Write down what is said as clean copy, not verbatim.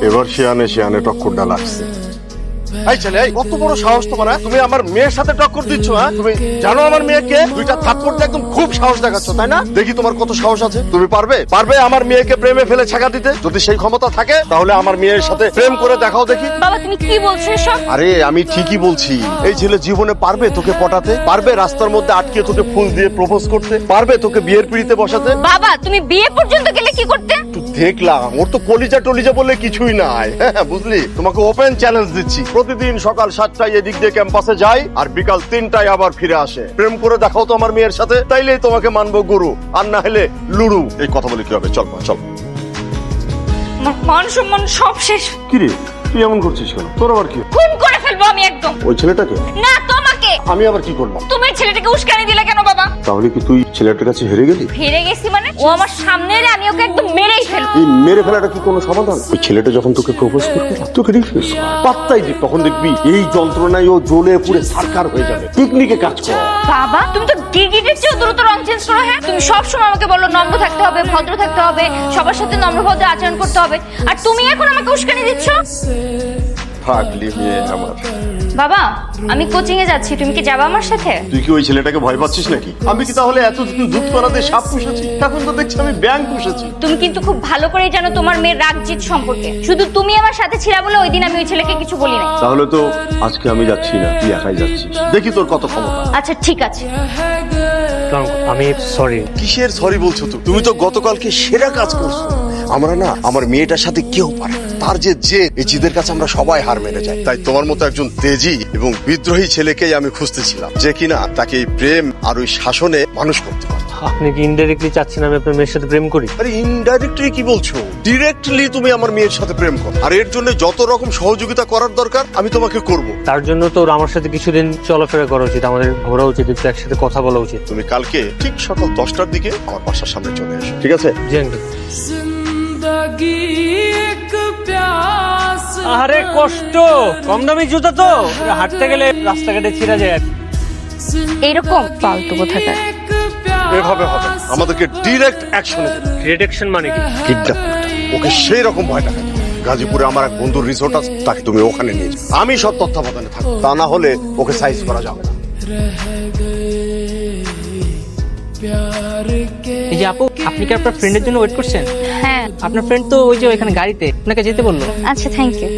এবার শিয়ানে টক্করটা লাগছে। এই ছেলে, এই কত বড় সাহস তোমার! তুমি আমার মেয়ের সাথে টক্কর দিচ্ছ? হ্যাঁ, তুমি জানো আমার মেয়েকে দুইটা থাপ্পড় দিয়ে একদম খুব সাহস দেখাচ্ছ, তাই না? দেখি তোমার কত সাহস আছে। তুমি পারবে আমার মেয়েকে প্রেমে ফেলে ছাকা দিতে? যদি সেই ক্ষমতা থাকে তাহলে আমার মেয়ের সাথে প্রেম করে দেখাও দেখি। বাবা তুমি কি বলছো এসব? আরে আমি ঠিকই বলছি। এই ছেলে জীবনে পারবে তোকে পটাতে? পারবে রাস্তার মধ্যে আটকে তোকে ফুল দিয়ে প্রপোজ করতে? পারবে তোকে বিয়ের পিড়িতে বসাতে? বাবা তুমি বিয়ে পর্যন্ত গেলে কি করতে? একটু দেখলাম, ওর তো কলিজা টলিজা বলে কিছুই নাই। হ্যাঁ বুঝলি, তোমাকে ওপেন চ্যালেঞ্জ দিচ্ছি। প্রতিদিন সকাল 7টায় এদিক দিয়ে ক্যাম্পাসে যাই আর বিকাল 3টায় আবার ফিরে আসে। প্রেম করে দেখাও তো আমার মেয়ের সাথে, তাইলেই তোমাকে মানবো গুরু, আর না হলে লুরু। এই কথা বলে কি হবে? চল মা, চল। আমার মান সম্মান সব শেষ। কি রে, তুই এমন করছিস কেন? তোর আবার কি? খুন করে ফেলবো আমি একদম। ওই ছেলেটাকে? না তোমাকে। আমি আবার কি করলাম? তুমি ছেলেটাকে উস্কানি দিলে কেন বাবা? তাহলে কি তুই ছেলেটার কাছে হেরে গেলি? হেরে গেছি মানে? ও আমার সামনে এলে আমি ওকে একদম মেরেই ফেলবো। এই মেরে ফেলাটা কি কোনো সমাধান? ওই ছেলেটা যখন তোকে প্রপোজ করবে, তোকে রিফিউজ পাত্তাই দি, তখন দেখবি এই যন্ত্রণায় ও জ্বলে পুড়ে সারকার হয়ে যাবে। পিকনিকে কাজ কর। বাবা তুমি তো গিরগিটির চেয়েও দ্রুত রং চেঞ্জ করো। হ্যাঁ তুমি সবসময় আমাকে বলো নম্র থাকতে হবে, ভদ্র থাকতে হবে, সবার সাথে নম্র ভদ্র আচরণ করতে হবে, আর তুমি এখন আমাকে উস্কানি দিচ্ছ। পাগলি মেয়ে আমার। বাবা আমি কোচিং এ যাচ্ছি, তুমি কি যাবে আমার সাথে? তুই কি ওই ছেলেটাকে ভয় পাচ্ছিস নাকি? আমি কি তাহলে এতদিন দুধ করাতে সাপ পুষেছি? এখন তো দেখছি আমি ব্যাঙ পুষেছি। তুমি কিন্তু খুব ভালো করেই জানো তোমার মেয়ের রাগ জিত সম্পর্কে। শুধু তুমি আমার সাথে ছিলা বলে ওই দিন আমি ওই ছেলেকে কিছু বলি না। তাহলে তো আজকে আমি যাচ্ছি না, তুই একাই যাচ্ছিস। দেখি তোর কত ক্ষমতা। আচ্ছা ঠিক আছে। আমি সরি। কিসের সরি বলছো? তুমি তো গতকালকে সেরা কাজ করছো। আমরা না, আমার মেয়েটার সাথে কেউ পারে না। তার যে এই জিদের কাছে আমরা সবাই হার মেনে যাই। তাই তোমার মতো একজন তেজি এবং বিদ্রোহী ছেলেকেই আমি খুঁজতেছিলাম, যে কিনা তাকে এই প্রেম আর ওই শাসনে মানুষ করতে পারে। আপনি কি ইনডাইরেক্টলি চাচ্ছেন আমি আপনার মেয়ের সাথে প্রেম করি? আরে ইনডাইরেক্টলি কি বলছো? ডিরেক্টলি তুমি আমার মেয়ের সাথে প্রেম করো, আর এর জন্য যত রকম সহযোগিতা করার দরকার আমি তোমাকে করব। তার জন্য তো আমার সাথে কিছুদিন চলাফেরা করা উচিত, আমাদের ঘোরা উচিত, একটু একসাথে কথা বলা উচিত। তুমি কালকে ঠিক সকাল 10টার দিকে আমার বাসার সামনে চলে এসো, ঠিক আছে? জি আঙ্কেল। আরে কষ্ট, কম দামি জুতা তো, হাঁটতে গেলে রাস্তাঘাটে ছিঁড়া যায়। এইরকম ফালতু কোথাকার। এভাবে হবে, আমাদেরকে ডিরেক্ট অ্যাকশনে যেতে হবে। ডিরেক্ট অ্যাকশন মানে কি? কিডন্যাপ করতে হবে। ওকে সেই রকম ভয় দেখাতে হবে। গাজীপুরে আমার এক বন্ধুর রিসোর্ট আছে, তাকে তুমি ওখানে নিয়ে যাও। আমি সব তত্ত্বাবধানে থাকবো, তা না হলে ওকে সাইজ করা যাবে না। এই যে আপু, আপনি কি আপনার ফ্রেন্ডের জন্য ওয়েট করছেন? হ্যাঁ আপনার ফ্রেন্ড তো ওই যে ওইখানে গাড়িতে আপনাকে যেতে বললো। আচ্ছা থ্যাংক ইউ।